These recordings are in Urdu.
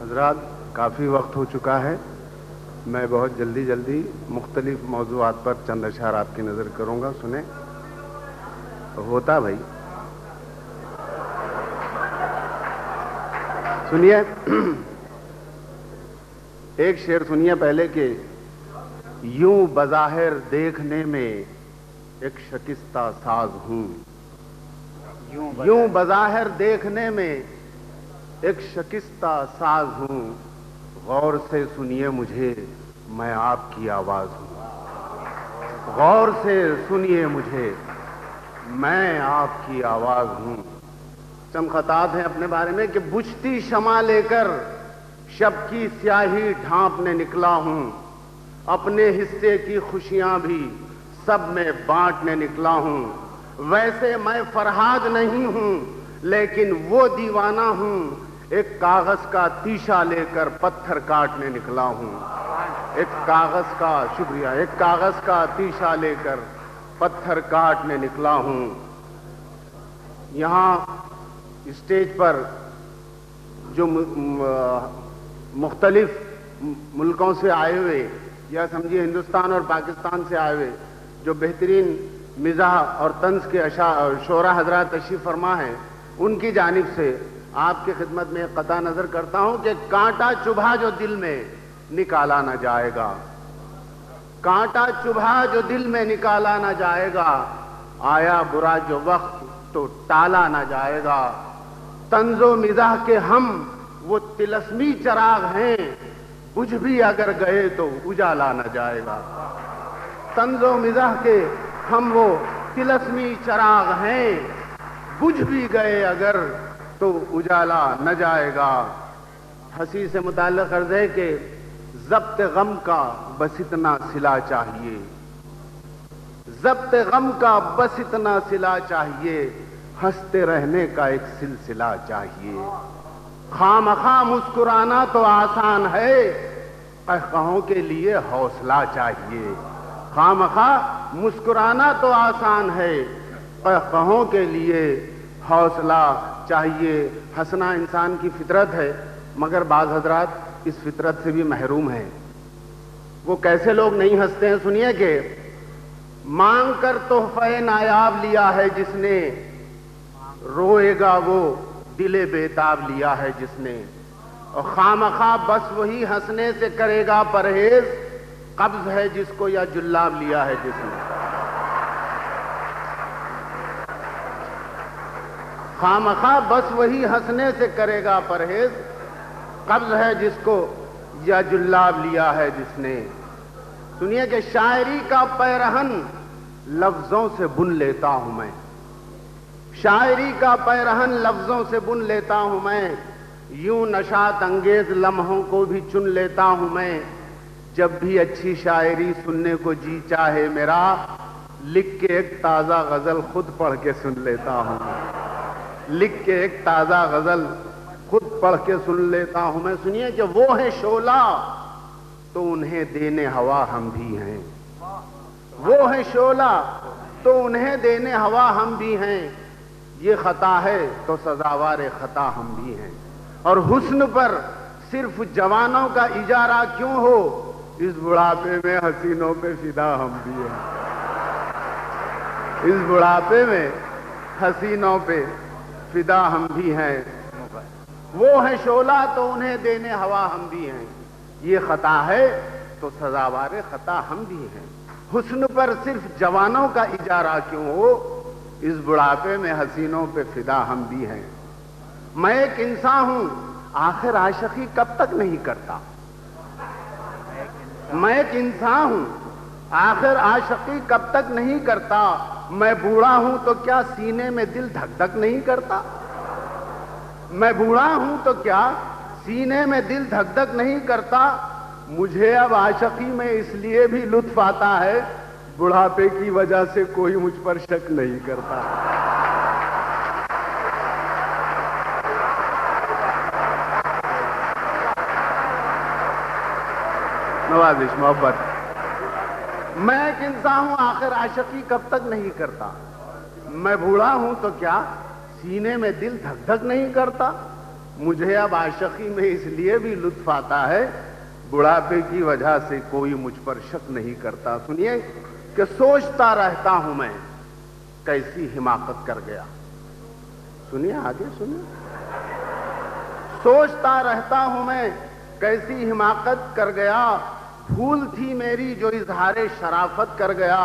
حضرات کافی وقت ہو چکا ہے. میں بہت جلدی مختلف موضوعات پر چند اشعار آپ کی نظر کروں گا. سنیں. ہوتا بھائی سنیے. ایک شعر سنیے پہلے کہ یوں بظاہر دیکھنے میں ایک شکستہ ساز ہوں. یوں بظاہر دیکھنے میں ایک شکستہ ساز ہوں. غور سے سنیے مجھے میں آپ کی آواز ہوں. غور سے سنیے مجھے میں آپ کی آواز ہوں. چند خطات ہیں اپنے بارے میں کہ بجھتی شمع لے کر شب کی سیاہی ڈھانپنے نکلا ہوں. اپنے حصے کی خوشیاں بھی سب میں بانٹنے نکلا ہوں. ویسے میں فرہاد نہیں ہوں لیکن وہ دیوانہ ہوں. ایک کاغذ کا تیشہ لے کر پتھر کاٹنے نکلا ہوں. ایک کاغذ کا تیشہ لے کر پتھر کاٹنے نکلا ہوں. یہاں اسٹیج پر جو مختلف ملکوں سے آئے ہوئے یا سمجھیے ہندوستان اور پاکستان سے آئے ہوئے جو بہترین مزاح اور طنز کے شعراء حضرات تشریف فرما ہیں، ان کی جانب سے آپ کی خدمت میں ایک قطعہ نظر کرتا ہوں کہ کانٹا چبھا جو دل میں نکالا نہ جائے گا. کانٹا چبھا جو دل میں نکالا نہ جائے گا. آیا برا جو وقت تو ٹالا نہ جائے گا. طنز و مزاح کے ہم وہ طلسمی چراغ ہیں، بجھ بھی اگر گئے تو اجالا نہ جائے گا. طنز و مزاح کے ہم وہ طلسمی چراغ ہیں، بجھ بھی گئے اگر تو اجالا نہ جائے گا. ہنسی سے متعلق عرض ہے کہ ضبط غم کا بس اتنا صلہ چاہیے. ضبط غم کا بس اتنا صلہ چاہیے. ہنستے رہنے کا ایک سلسلہ چاہیے. خواہ مسکرانا تو آسان ہے، قہقہوں کے لیے حوصلہ چاہیے. خواہ مسکرانا تو آسان ہے، قہقہوں کے لیے حوصلہ چاہیے. ہنسنا انسان کی فطرت ہے مگر بعض حضرات اس فطرت سے بھی محروم ہیں. وہ کیسے لوگ نہیں ہنستے ہیں؟ سنیے کہ مانگ کر تحفہ نایاب لیا ہے جس نے، روئے گا وہ دل بیتاب لیا ہے جس نے. اور خامخواہ بس وہی ہنسنے سے کرے گا پرہیز، قبض ہے جس کو یا جلاب لیا ہے جس نے. خامخواہ بس وہی ہنسنے سے کرے گا پرہیز، قبض ہے جس کو یا جلاب لیا ہے جس نے. سنیے کہ شاعری کا پیرہن لفظوں سے بن لیتا ہوں میں. شاعری کا پیرہن لفظوں سے بن لیتا ہوں میں. یوں نشاط انگیز لمحوں کو بھی چن لیتا ہوں میں. جب بھی اچھی شاعری سننے کو جی چاہے میرا، لکھ کے ایک تازہ غزل خود پڑھ کے سن لیتا ہوں. لکھ کے ایک تازہ غزل خود پڑھ کے سن لیتا ہوں میں. سنیے کہ وہ ہیں شعلہ تو انہیں دینے ہوا ہم بھی ہیں. وہ ہیں شعلہ تو انہیں دینے ہوا ہم بھی ہیں. یہ خطا ہے تو سزاوار خطا ہم بھی ہیں. اور حسن پر صرف جوانوں کا اجارہ کیوں ہو، اس بڑھاپے میں حسینوں پہ فدا ہم بھی ہیں. اس بڑھاپے میں حسینوں پہ فدا ہم بھی ہیں. وہ ہیں شعلہ تو انہیں دینے ہوا ہم بھی ہیں. یہ خطا ہے تو سزاوار خطا ہم بھی ہیں. حسن پر صرف جوانوں کا اجارہ کیوں ہو، اس بڑھاپے میں حسینوں پہ فدا ہم بھی ہیں. میں ایک انسان ہوں آخر عاشقی کب تک نہیں کرتا. میں ایک انسان ہوں آخر عاشقی کب تک نہیں کرتا. میں بوڑھا ہوں تو کیا سینے میں دل دھک دھک نہیں کرتا. میں بوڑھا ہوں تو کیا سینے میں دل دھک دھک نہیں کرتا. مجھے اب عاشقی میں اس لیے بھی لطف آتا ہے، بڑھاپے کی وجہ سے کوئی مجھ پر شک نہیں کرتا. نوازش محبت. میں ایک انسان ہوں آخر عاشقی کب تک نہیں کرتا. میں بوڑھا ہوں تو کیا سینے میں دل دھک دھک نہیں کرتا. مجھے اب عاشقی میں اس لیے بھی لطف آتا ہے، بڑھاپے کی وجہ سے کوئی مجھ پر شک نہیں کرتا. سنیے کہ سوچتا رہتا ہوں میں کیسی حماقت کر گیا. سنیے آگے سنیے. سوچتا رہتا ہوں میں کیسی حماقت کر گیا، بھول تھی میری جو اظہار شرافت کر گیا.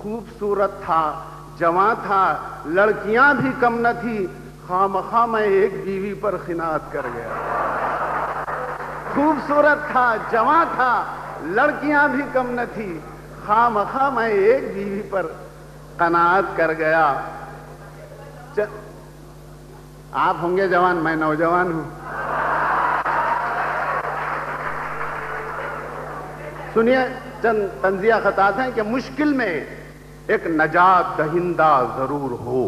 خوبصورت تھا، جواں تھا، لڑکیاں بھی کم نہ تھی، خواہ مخواہ میں ایک بیوی پر خناعت کر گیا. خوبصورت تھا، جواں تھا، لڑکیاں بھی کم نہ تھی، خواہ مخواہ میں ایک بیوی پر قناعت کر گیا. آپ ہوں گے جوان، میں نوجوان ہوں. سنیے چند طنزیہ خطات ہیں کہ مشکل میں ایک نجات دہندہ ضرور ہو.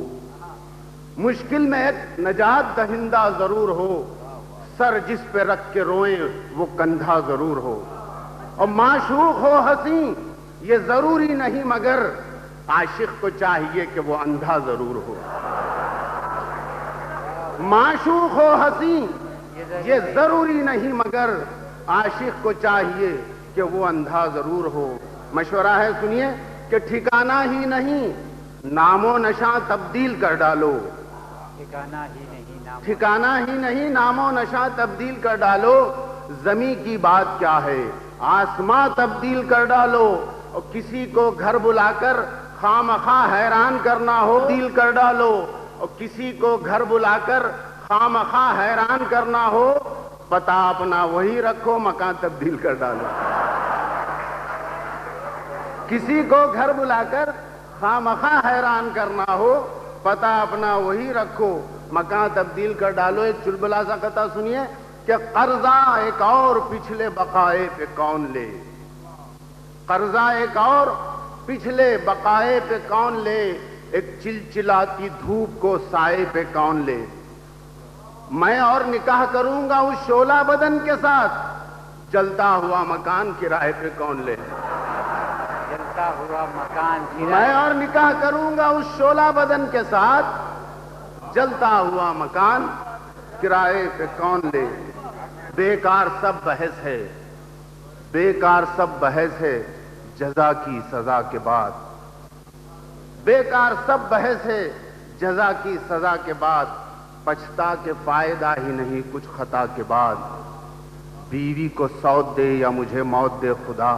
مشکل میں ایک نجات دہندہ ضرور ہو، سر جس پہ رکھ کے روئیں وہ کندھا ضرور ہو. اور معشوق ہو حسین یہ ضروری نہیں، مگر عاشق کو چاہیے کہ وہ اندھا ضرور ہو. معشوق ہو حسین یہ ضروری نہیں، مگر عاشق کو چاہیے کہ وہ اندھا ضرور ہو. مشورہ ہے سنیے کہ ٹھکانہ ہی نہیں نام و نشاں تبدیل کر ڈالو. ٹھکانہ ہی نہیں نام و نشاں تبدیل کر ڈالو. زمیں کی بات کیا ہے آسماں تبدیل کر ڈالو. اور کسی کو گھر بلا کر خواہ مخواہ حیران کرنا ہو تبدیل کر ڈالو. اور کسی کو گھر بلا کر خواہ مخواہ حیران کرنا ہو، پتہ اپنا وہی رکھو مکان تبدیل کر ڈالو. کسی کو گھر بلا کر خواہ مخواہ حیران کرنا ہو، پتہ اپنا وہی رکھو مکان تبدیل کر ڈالو. ایک چلبلا سا قطعہ سنیے کہ قرضہ ایک اور پچھلے بقائے پہ کون لے. قرضہ ایک اور پچھلے بقائے پہ کون لے، ایک چلچلاتی دھوپ کو سائے پہ کون لے. میں اور نکاح کروں گا اس شعلہ بدن کے ساتھ، جلتا ہوا مکان کرائے پہ کون لے. جلتا ہوا مکان میں اور نکاح کروں گا اس شعلہ بدن کے ساتھ، جلتا ہوا مکان کرائے پہ کون لے. بیکار سب بحث ہے، بیکار سب بحث ہے جزا کی سزا کے بعد. بیکار سب بحث ہے جزا کی سزا کے بعد. پچھتا کے فائدہ ہی نہیں کچھ خطا کے بعد. بیوی کو سوت دے یا مجھے موت دے خدا.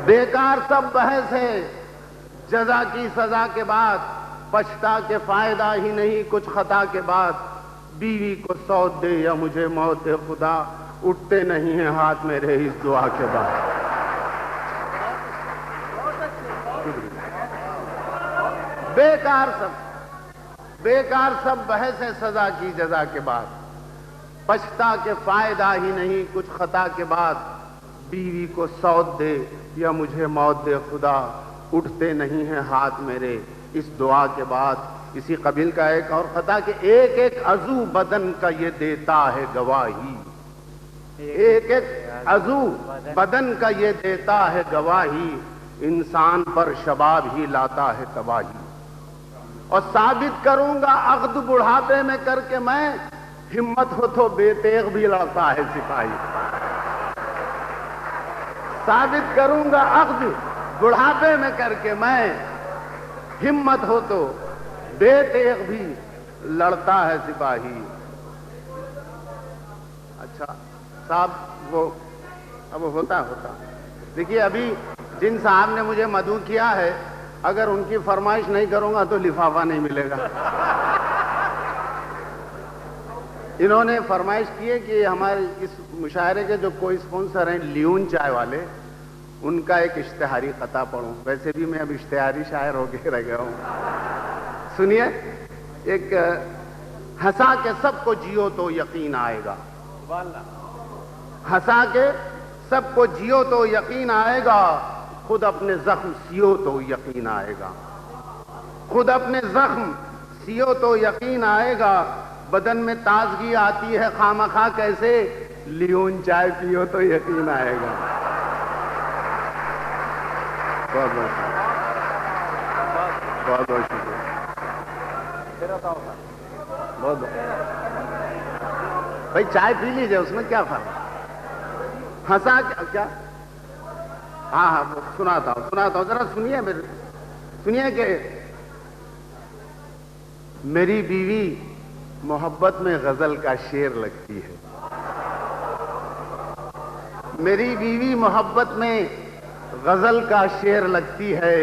بیکار سب بحث ہے جزا کی سزا کے بعد. پچھتا کے فائدہ ہی نہیں کچھ خطا کے بعد. بیوی کو سوت دے یا مجھے موت دے خدا. اٹھتے نہیں ہیں ہاتھ میرے اس دعا کے بعد. بیکار سب بحث ہے سزا کی جزا کے بعد. پچھتا کے فائدہ ہی نہیں کچھ خطا کے بعد. بیوی کو سوت دے یا مجھے موت دے خدا. اٹھتے نہیں ہیں ہاتھ میرے اس دعا کے بعد. اسی قبیل کا ایک اور خطا کہ ایک ایک عضو بدن کا یہ دیتا ہے گواہی. ایک ایک عضو بدن کا یہ دیتا ہے گواہی. انسان پر شباب ہی لاتا ہے تباہی. اور ثابت کروں گا عقد بڑھاپے میں کر کے میں، ہمت ہو تو بے تیغ بھی لڑتا ہے سپاہی. ثابت کروں گا عقد بڑھاپے میں کر کے میں، ہمت ہو تو بے تیغ بھی لڑتا ہے سپاہی. اچھا صاحب وہ اب ہوتا دیکھیے ابھی جن صاحب نے مجھے مدعو کیا ہے، اگر ان کی فرمائش نہیں کروں گا تو لفافہ نہیں ملے گا. انہوں نے فرمائش کی ہے کہ ہمارے اس مشاعرے کے جو کوئی اسپانسر ہیں لیون چائے والے، ان کا ایک اشتہاری قطعہ پڑھوں. ویسے بھی میں اب اشتہاری شاعر ہو کے رہ گیا ہوں. سنیے ایک ہنسا کے سب کو جیو تو یقین آئے گا. ہنسا کے سب کو جیو تو یقین آئے گا. خود اپنے زخم سیو تو یقین آئے گا. خود اپنے زخم سیو تو یقین آئے گا. بدن میں تازگی آتی ہے خامخواہ کیسے، لیون چائے پیو تو یقین آئے گا. بہت بہت بہت بہت شکریہ. بہت بھائی چائے پی لیجیے, اس میں کیا فرق. ہنسا کیا. ہاں ہاں سناتا ہوں ذرا سنیے میرے. سنیے کہ میری بیوی محبت میں غزل کا شعر لگتی ہے. میری بیوی محبت میں غزل کا شعر لگتی ہے,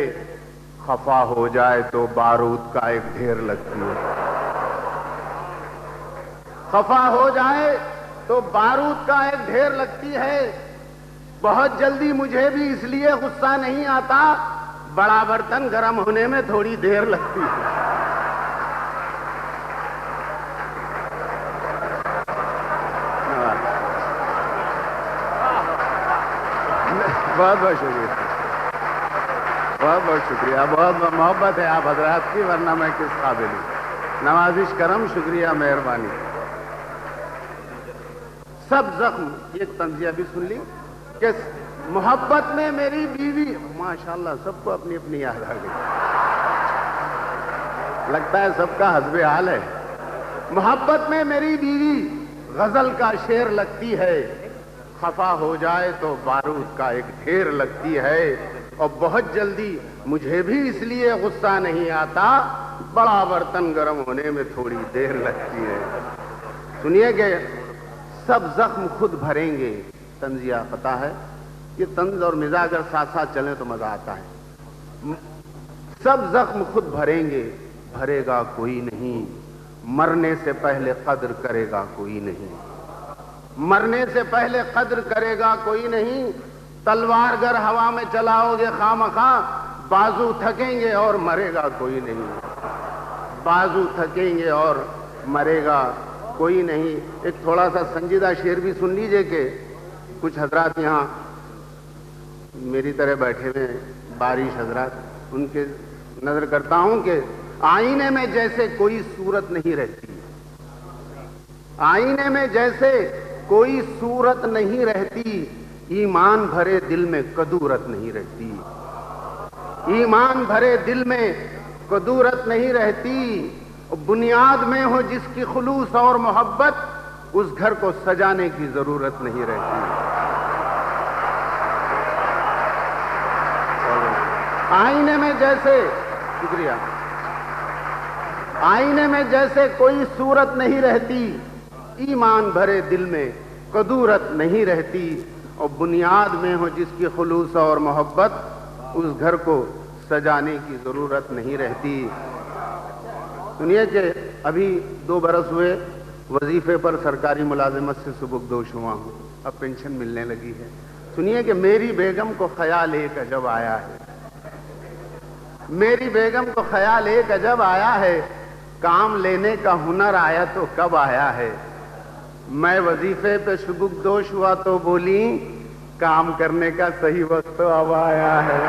خفا ہو جائے تو بارود کا ایک ڈھیر لگتی ہے. خفا ہو جائے تو بارود کا ایک ڈھیر لگتی ہے. بہت جلدی مجھے بھی اس لیے غصہ نہیں آتا, بڑا برتن گرم ہونے میں تھوڑی دیر لگتی ہے. بہت بہت شکریہ, بہت بہت شکریہ, بہت بہت محبت ہے آپ حضرات کی, ورنہ میں کس قابل ہوں. نوازش کرم, شکریہ, مہربانی. سب زخم, یہ تنزیہ بھی سن لی کہ محبت میں میری بیوی, ماشاءاللہ سب کو اپنی اپنی یاد آ گئی, لگتا ہے سب کا حسب حال ہے. محبت میں میری بیوی غزل کا شعر لگتی ہے, خفا ہو جائے تو بارود کا ایک ڈھیر لگتی ہے, اور بہت جلدی مجھے بھی اس لیے غصہ نہیں آتا, بڑا برتن گرم ہونے میں تھوڑی دیر لگتی ہے. سنیے کہ سب زخم خود بھریں گے. طنزیہ پتا ہے, یہ طنز اور مزاح اگر ساتھ ساتھ چلیں تو مزہ آتا ہے. سب زخم خود بھریں گے, بھرے گا کوئی نہیں, مرنے سے پہلے قدر کرے گا کوئی نہیں. مرنے سے پہلے قدر کرے گا کوئی نہیں. تلوار گر ہوا میں چلاؤ گے خواہ بازو تھکیں گے اور مرے گا کوئی نہیں. بازو تھکیں گے اور مرے گا کوئی نہیں. ایک تھوڑا سا سنجیدہ شعر بھی سن لیجئے کہ کچھ حضرات یہاں میری طرح بیٹھے ہوئے بارش حضرات, ان کے نظر کرتا ہوں کہ آئینے میں جیسے کوئی صورت نہیں رہتی, آئینے میں جیسے کوئی صورت نہیں رہتی, ایمان بھرے دل میں کدورت نہیں رہتی. ایمان بھرے دل میں کدورت نہیں رہتی. بنیاد میں ہو جس کی خلوص اور محبت, اس گھر کو سجانے کی ضرورت نہیں رہتی. آئینے میں جیسے, شکریہ, آئینے میں جیسے کوئی صورت نہیں رہتی, ایمان بھرے دل میں کدورت نہیں رہتی. اور بنیاد میں ہو جس کی خلوص اور محبت, اس گھر کو سجانے کی ضرورت نہیں رہتی. سنیے کہ ابھی 2 برس ہوئے وظیفے پر سرکاری ملازمت سے سبکدوش ہوا ہوں, اب پینشن ملنے لگی ہے. سنیے کہ میری بیگم کو خیال ایک عجب آیا ہے, میری بیگم کو خیال ایک عجب آیا ہے, کام لینے کا ہنر آیا تو کب آیا ہے. میں وظیفے پہ سبکدوش ہوا تو بولی, کام کرنے کا صحیح وقت تو اب آیا ہے.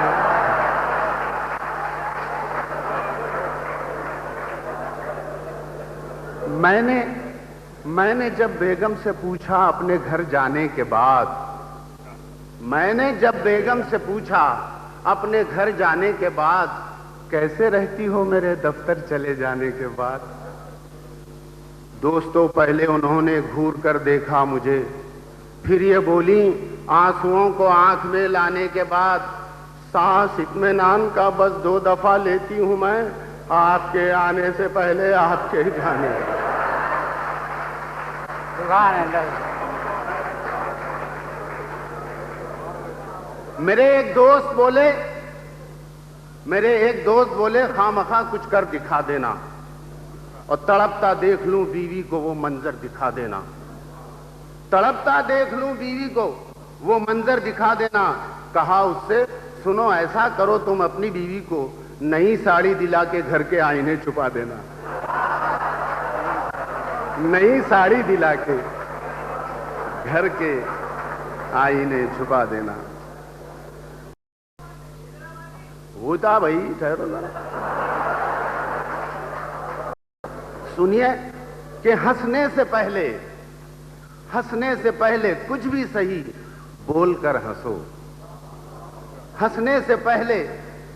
میں نے جب بیگم سے پوچھا اپنے گھر جانے کے بعد, میں نے جب بیگم سے پوچھا اپنے گھر جانے کے بعد, کیسے رہتی ہو میرے دفتر چلے جانے کے بعد. دوستوں پہلے انہوں نے گھور کر دیکھا مجھے, پھر یہ بولی آنسوؤں کو آنکھ میں لانے کے بعد, سانس اطمینان کا بس 2 دفعہ لیتی ہوں میں, آپ کے آنے سے پہلے آپ کے جانے. سبحان اللہ. میرے ایک دوست بولے خواہ کچھ کر دکھا دینا, اور تڑپتا دیکھ لوں بیوی کو وہ منظر دکھا دینا. تڑپتا دیکھ لوں بیوی کو وہ منظر دکھا دینا. کہا اس سے, سنو ایسا کرو تم اپنی بیوی کو نئی ساڑی دلا کے گھر کے آئینے چھپا دینا. نئی ساڑی دلا کے گھر کے آئینے چھپا دینا. ہوتا بھائی, ٹھہرو ذرا. سنیے کہ ہنسنے سے پہلے کچھ بھی صحیح بول کر ہنسو. ہنسنے سے پہلے